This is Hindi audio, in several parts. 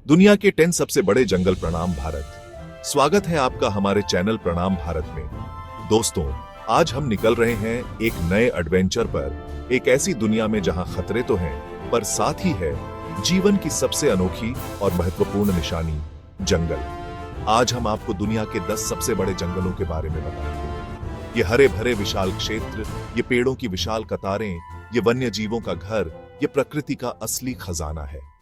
दुनिया के 10 सबसे बड़े जंगल। प्रणाम भारत। स्वागत है आपका हमारे चैनल प्रणाम भारत में। दोस्तों, आज हम निकल रहे हैं एक नए एडवेंचर पर, एक ऐसी दुनिया में जहां खतरे तो हैं, पर साथ ही है जीवन की सबसे अनोखी और महत्वपूर्ण निशानी, जंगल। आज हम आपको दुनिया के 10 सबसे बड़े जंगलों के बारे में बताएंगे। ये हरे भरे विशाल क्षेत्र, ये पेड़ों की विशाल कतारें, ये वन्य जीवों का घर, ये प्रकृति का असली खजाना है।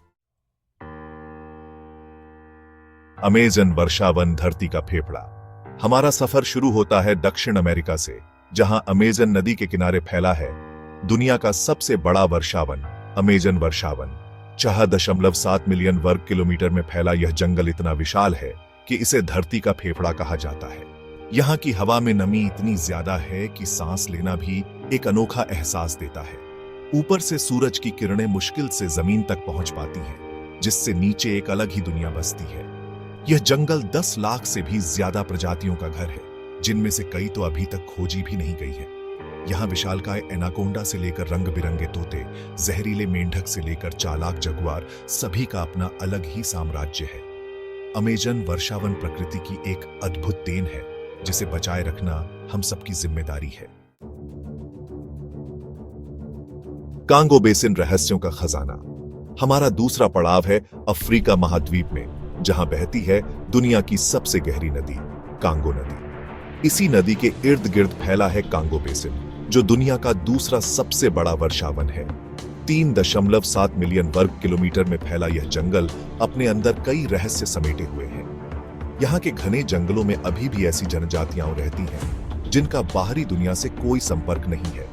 अमेज़न वर्षावन, धरती का फेफड़ा। हमारा सफर शुरू होता है दक्षिण अमेरिका से, जहां अमेज़न नदी के किनारे फैला है दुनिया का सबसे बड़ा वर्षावन, अमेज़न वर्षावन। 4.7 मिलियन वर्ग किलोमीटर में फैला यह जंगल इतना विशाल है कि इसे धरती का फेफड़ा कहा जाता है। यहाँ की हवा में नमी इतनी ज्यादा है कि सांस लेना भी एक अनोखा एहसास देता है। ऊपर से सूरज की किरणें मुश्किल से जमीन तक पहुंच पाती हैं, जिससे नीचे एक अलग ही दुनिया बसती है। यह जंगल 10 लाख से भी ज्यादा प्रजातियों का घर है, जिनमें से कई तो अभी तक खोजी भी नहीं गई है। यहाँ विशालकाय एनाकोंडा से लेकर रंग बिरंगे तोते, जहरीले मेंढक से लेकर चालाक जगुआर, सभी का अपना अलग ही साम्राज्य है। अमेज़न वर्षावन प्रकृति की एक अद्भुत देन है, जिसे बचाए रखना हम सबकी जिम्मेदारी है। कांगो बेसिन, रहस्यों का खजाना। हमारा दूसरा पड़ाव है अफ्रीका महाद्वीप में, जहां बहती है दुनिया की सबसे गहरी नदी, कांगो नदी। इसी नदी के इर्द गिर्द फैला है कांगो बेसिन, जो दुनिया का दूसरा सबसे बड़ा वर्षावन है। 3.7 मिलियन वर्ग किलोमीटर में फैला यह जंगल अपने अंदर कई रहस्य समेटे हुए है। यहाँ के घने जंगलों में अभी भी ऐसी जनजातियां रहती हैं जिनका बाहरी दुनिया से कोई संपर्क नहीं है।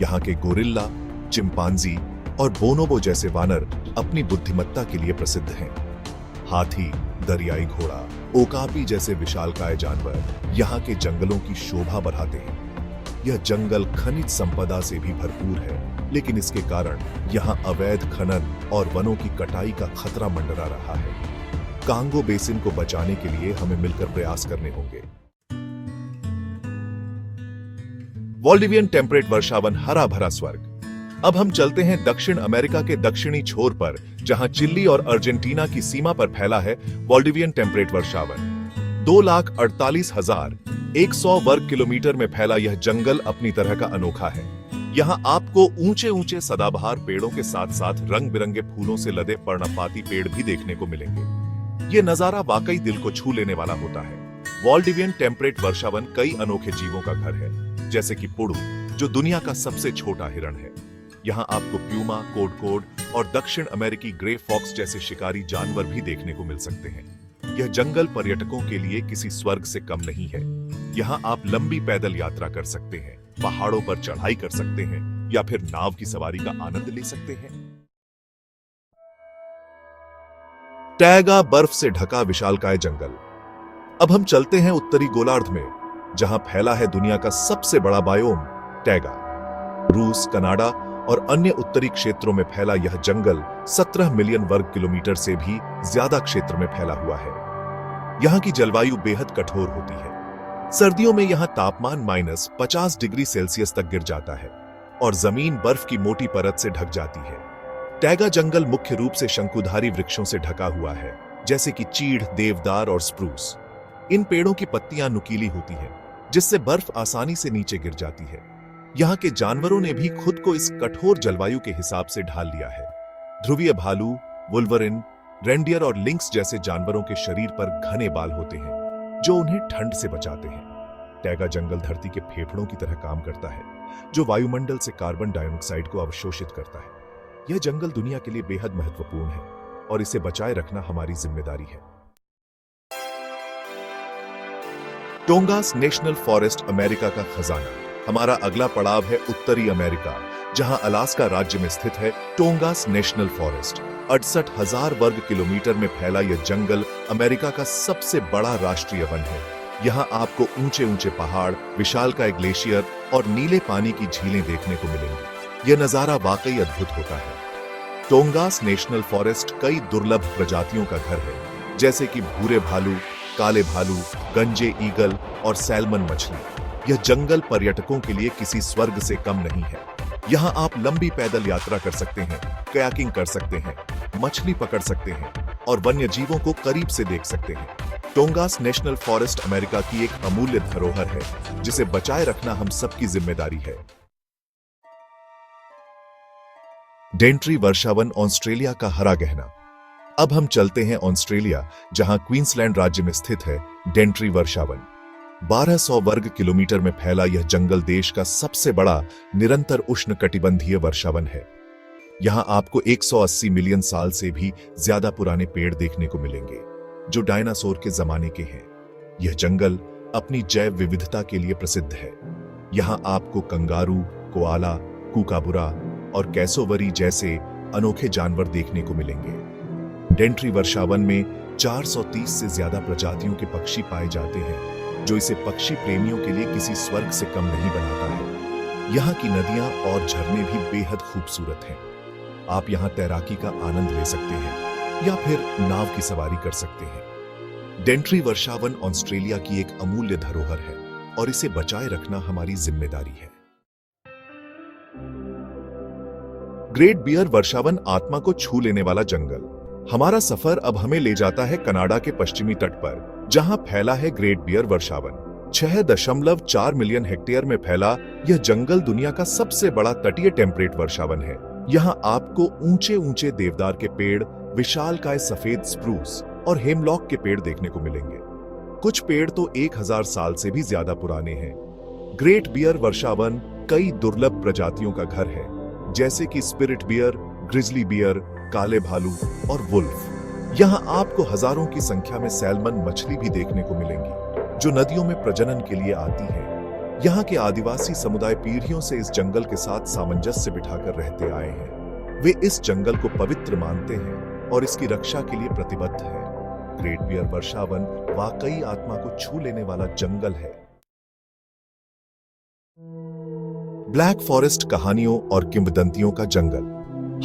यहाँ के गोरिल्ला, चिंपांजी और बोनोबो जैसे वानर अपनी बुद्धिमत्ता के लिए प्रसिद्ध हैं। हाथी, दरियाई घोड़ा, ओकापी जैसे विशालकाय जानवर यहाँ के जंगलों की शोभा बढ़ाते हैं। यह जंगल खनिज संपदा से भी भरपूर है, लेकिन इसके कारण यहाँ अवैध खनन और वनों की कटाई का खतरा मंडरा रहा है। कांगो बेसिन को बचाने के लिए हमें मिलकर प्रयास करने होंगे। वाल्डिवियन टेम्परेट वर्षावन, हरा भरा स्वर्ग। अब हम चलते हैं दक्षिण अमेरिका के दक्षिणी छोर पर, जहां चिली और अर्जेंटीना की सीमा पर फैला है वाल्डिवियन टेम्परेट वर्षावन। 2,48,100 वर्ग किलोमीटर में फैला यह जंगल अपनी तरह का अनोखा है। यहाँ आपको ऊंचे ऊंचे सदाबहार पेड़ों के साथ साथ रंग बिरंगे फूलों से लदे पर्णपाती पेड़ भी देखने को मिलेंगे। ये नजारा वाकई दिल को छू लेने वाला होता है। वाल्डिवियन टेम्परेट वर्षावन कई अनोखे जीवों का घर है, जैसे कि पुडू, जो दुनिया का सबसे छोटा हिरण है। यहाँ आपको प्यूमा, कोडकोड और दक्षिण अमेरिकी ग्रे फॉक्स जैसे शिकारी जानवर भी देखने को मिल सकते हैं। यह जंगल पर्यटकों के लिए किसी स्वर्ग से कम नहीं है। यहाँ आप लंबी पैदल यात्रा कर सकते हैं, पहाड़ों पर चढ़ाई कर सकते हैं या फिर नाव की सवारी का आनंद ले सकते हैं। टैगा, बर्फ से ढका विशालकाय जंगल। अब हम चलते हैं उत्तरी गोलार्ध में, जहां फैला है दुनिया का सबसे बड़ा बायोम, टैगा। रूस, कनाडा और अन्य उत्तरी क्षेत्रों में फैला यह जंगल 17 मिलियन वर्ग किलोमीटर से भी ज्यादा क्षेत्र में फैला हुआ है। यहाँ की जलवायु बेहद कठोर होती है। सर्दियों में यहाँ तापमान -50 डिग्री सेल्सियस तक गिर जाता है और जमीन बर्फ की मोटी परत से ढक जाती है। टैगा जंगल मुख्य रूप से शंकुधारी वृक्षों से ढका हुआ है, जैसे कि चीड़, देवदार और स्प्रूस। इन पेड़ों की पत्तियां नुकीली होती हैं, जिससे बर्फ आसानी से नीचे गिर जाती है। यहाँ के जानवरों ने भी खुद को इस कठोर जलवायु के हिसाब से ढाल लिया है। ध्रुवीय भालू, वुल्वरिन, रेंडियर और लिंक्स जैसे जानवरों के शरीर पर घने बाल होते हैं, जो उन्हें ठंड से बचाते हैं। टैगा जंगल धरती के फेफड़ों की तरह काम करता है, जो वायुमंडल से कार्बन डाइऑक्साइड को अवशोषित करता है। यह जंगल दुनिया के लिए बेहद महत्वपूर्ण है और इसे बचाए रखना हमारी जिम्मेदारी है। टोंगास नेशनल फॉरेस्ट, अमेरिका का खजाना। हमारा अगला पड़ाव है उत्तरी अमेरिका, जहां अलास्का राज्य में स्थित है टोंगास नेशनल फॉरेस्ट। 68,000 वर्ग किलोमीटर में फैला यह जंगल अमेरिका का सबसे बड़ा राष्ट्रीय वन है। यहाँ आपको ऊंचे ऊंचे पहाड़, विशालकाय ग्लेशियर और नीले पानी की झीलें देखने को मिलेंगी। यह नजारा वाकई अद्भुत होता है। टोंगास नेशनल फॉरेस्ट कई दुर्लभ प्रजातियों का घर है, जैसे कि भूरे भालू, काले भालू, गंजे ईगल और सैल्मन मछली। यह जंगल पर्यटकों के लिए किसी स्वर्ग से कम नहीं है। यहाँ आप लंबी पैदल यात्रा कर सकते हैं, कयाकिंग कर सकते हैं, मछली पकड़ सकते हैं और वन्य जीवों को करीब से देख सकते हैं। टोंगास नेशनल फॉरेस्ट अमेरिका की एक अमूल्य धरोहर है जिसे बचाए रखना हम सबकी जिम्मेदारी है। डेंट्री वर्षावन ऑस्ट्रेलिया का हरा गहना। अब हम चलते हैं ऑस्ट्रेलिया, जहां क्वींसलैंड राज्य में स्थित है डेंट्री वर्षावन। 1200 वर्ग किलोमीटर में फैला यह जंगल देश का सबसे बड़ा निरंतर उष्णकटिबंधीय वर्षावन है। यहां आपको 180 मिलियन साल से भी ज्यादा पुराने पेड़ देखने को मिलेंगे, जो डायनासोर के जमाने के हैं। यह जंगल अपनी जैव विविधता के लिए प्रसिद्ध है। यहां आपको कंगारू, कोआला, कूकाबुरा और कैसोवरी जैसे अनोखे जानवर देखने को मिलेंगे। डेंट्री वर्षावन में 430 से ज्यादा प्रजातियों के पक्षी पाए जाते हैं, जो इसे पक्षी प्रेमियों के लिए किसी स्वर्ग से कम नहीं बनाता है। यहाँ की नदियां और झरने भी बेहद खूबसूरत हैं। आप यहाँ तैराकी का आनंद ले सकते हैं या फिर नाव की सवारी कर सकते हैं। डेंट्री वर्षावन ऑस्ट्रेलिया की एक अमूल्य धरोहर है और इसे बचाए रखना हमारी जिम्मेदारी है। ग्रेट बियर वर्षावन आत्मा को छू लेने वाला जंगल। हमारा सफर अब हमें ले जाता है कनाडा के पश्चिमी तट पर, जहां फैला है ग्रेट बियर वर्षावन। 6.4 मिलियन हेक्टेयर में फैला यह जंगल दुनिया का सबसे बड़ा तटीय टेम्परेट वर्षावन है। यहाँ आपको ऊंचे ऊंचे देवदार के पेड़, विशालकाय सफेद स्प्रूस और हेमलॉक के पेड़ देखने को मिलेंगे। कुछ पेड़ तो 1000 साल से भी ज्यादा पुराने हैं। ग्रेट बियर वर्षावन कई दुर्लभ प्रजातियों का घर है, जैसे कि स्पिरिट बियर, ग्रिजली बियर, काले भालू और वुल्फ। यहाँ आपको हजारों की संख्या में सैल्मन मछली भी देखने को मिलेंगी, जो नदियों में प्रजनन के लिए आती है। यहाँ के आदिवासी समुदाय पीढ़ियों से इस जंगल के साथ सामंजस्य बिठाकर रहते आए हैं। वे इस जंगल को पवित्र मानते हैं और इसकी रक्षा के लिए प्रतिबद्ध हैं। ग्रेट बियर वर्षावन वाकई आत्मा को छू लेने वाला जंगल है। ब्लैक फॉरेस्ट कहानियों और किंवदंतियों का जंगल।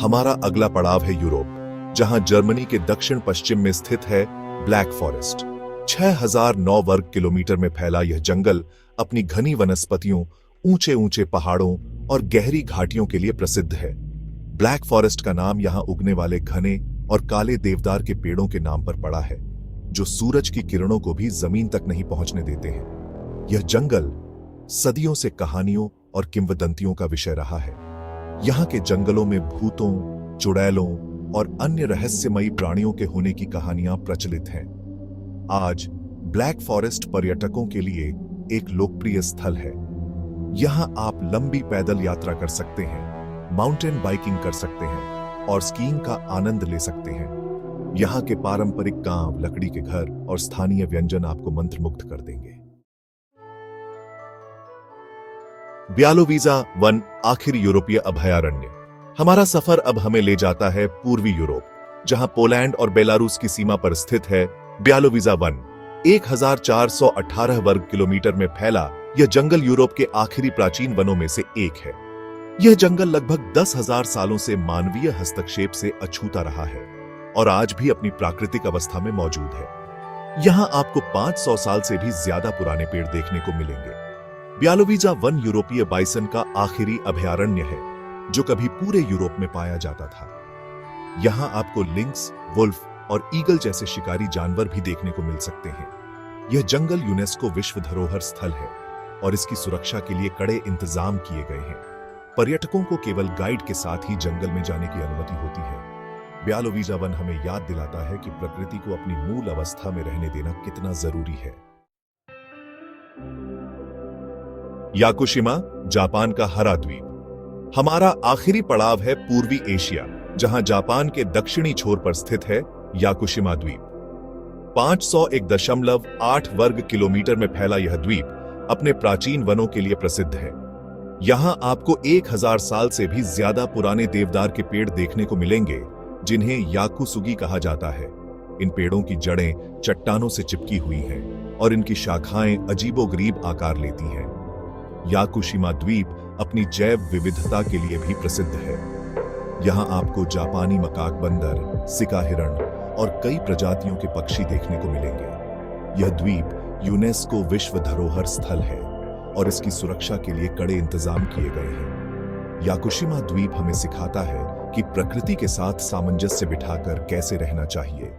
हमारा अगला पड़ाव है यूरोप, जहां जर्मनी के दक्षिण पश्चिम में स्थित है ब्लैक फॉरेस्ट। 6009 वर्ग किलोमीटर में फैला यह जंगल अपनी घनी वनस्पतियों, ऊंचे ऊंचे पहाड़ों और गहरी घाटियों के लिए प्रसिद्ध है। ब्लैक फॉरेस्ट का नाम यहां उगने वाले घने और काले देवदार के पेड़ों के नाम पर पड़ा है, जो सूरज की किरणों को भी जमीन तक नहीं पहुंचने देते हैं। यह जंगल सदियों से कहानियों और किंवदंतियों का विषय रहा है। यहाँ के जंगलों में भूतों, चुड़ैलों और अन्य रहस्यमयी प्राणियों के होने की कहानियां प्रचलित हैं। आज ब्लैक फॉरेस्ट पर्यटकों के लिए एक लोकप्रिय स्थल है। यहां आप लंबी पैदल यात्रा कर सकते हैं, माउंटेन बाइकिंग कर सकते हैं और स्कीइंग का आनंद ले सकते हैं। यहां के पारंपरिक गांव, लकड़ी के घर और स्थानीय व्यंजन आपको मंत्रमुग्ध कर देंगे। ब्यालोवीजा वन, आखिर यूरोपीय अभयारण्य। हमारा सफर अब हमें ले जाता है पूर्वी यूरोप, जहां पोलैंड और बेलारूस की सीमा पर स्थित है ब्यालोवीजा वन। 1418 वर्ग किलोमीटर में फैला यह जंगल यूरोप के आखिरी प्राचीन वनों में से एक है। यह जंगल लगभग 10,000 सालों से मानवीय हस्तक्षेप से अछूता रहा है और आज भी अपनी प्राकृतिक अवस्था में मौजूद है। यहां आपको 500 साल से भी ज्यादा पुराने पेड़ देखने को मिलेंगे। ब्यालोवीजा वन यूरोपीय बाइसन का आखिरी अभयारण्य है, जो कभी पूरे यूरोप में पाया जाता था। यहां आपको लिंक्स, वुल्फ और ईगल जैसे शिकारी जानवर भी देखने को मिल सकते हैं। यह जंगल यूनेस्को विश्व धरोहर स्थल है और इसकी सुरक्षा के लिए कड़े इंतजाम किए गए हैं। पर्यटकों को केवल गाइड के साथ ही जंगल में जाने की अनुमति होती है। ब्यालोवीजा वन हमें याद दिलाता है कि प्रकृति को अपनी मूल अवस्था में रहने देना कितना जरूरी है। याकुशिमा, जापान का हरा द्वीप। हमारा आखिरी पड़ाव है पूर्वी एशिया, जहां जापान के दक्षिणी छोर पर स्थित है याकुशिमा द्वीप। 501.8 वर्ग किलोमीटर में फैला यह द्वीप अपने प्राचीन वनों के लिए प्रसिद्ध है। यहां आपको 1000 साल से भी ज्यादा पुराने देवदार के पेड़ देखने को मिलेंगे, जिन्हें याकुसुगी कहा जाता है। इन पेड़ों की जड़ें चट्टानों से चिपकी हुई हैं और इनकी शाखाएं अजीबोगरीब आकार लेती हैं। याकुशिमा द्वीप अपनी जैव विविधता के लिए भी प्रसिद्ध है। यहां आपको जापानी मकाक बंदर, सिका हिरण और कई प्रजातियों के पक्षी देखने को मिलेंगे। यह द्वीप यूनेस्को विश्व धरोहर स्थल है और इसकी सुरक्षा के लिए कड़े इंतजाम किए गए हैं। याकुशिमा द्वीप हमें सिखाता है कि प्रकृति के साथ सामंजस्य बिठाकर कैसे रहना चाहिए।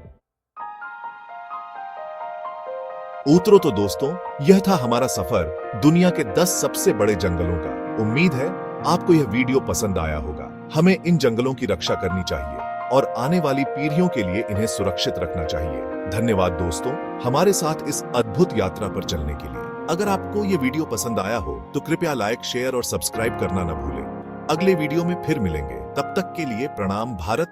उतरो तो दोस्तों, यह था हमारा सफर दुनिया के 10 सबसे बड़े जंगलों का। उम्मीद है आपको यह वीडियो पसंद आया होगा। हमें इन जंगलों की रक्षा करनी चाहिए और आने वाली पीढ़ियों के लिए इन्हें सुरक्षित रखना चाहिए। धन्यवाद दोस्तों, हमारे साथ इस अद्भुत यात्रा पर चलने के लिए। अगर आपको ये वीडियो पसंद आया हो तो कृपया लाइक, शेयर और सब्सक्राइब करना न भूलें। अगले वीडियो में फिर मिलेंगे, तब तक के लिए प्रणाम। भारत